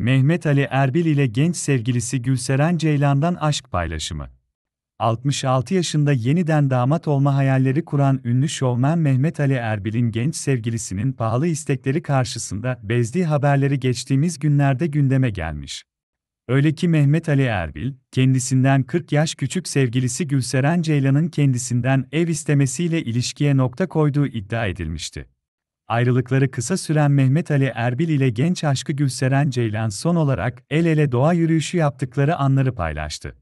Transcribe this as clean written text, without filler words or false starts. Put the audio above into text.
Mehmet Ali Erbil ile genç sevgilisi Gülseren Ceylan'dan aşk paylaşımı. 66 yaşında yeniden damat olma hayalleri kuran ünlü şovmen Mehmet Ali Erbil'in genç sevgilisinin pahalı istekleri karşısında bezdiği haberleri geçtiğimiz günlerde gündeme gelmiş. Öyle ki Mehmet Ali Erbil, kendisinden 40 yaş küçük sevgilisi Gülseren Ceylan'ın kendisinden ev istemesiyle ilişkiye nokta koyduğu iddia edilmişti. Ayrılıkları kısa süren Mehmet Ali Erbil ile genç aşkı Gülseren Ceylan son olarak el ele doğa yürüyüşü yaptıkları anları paylaştı.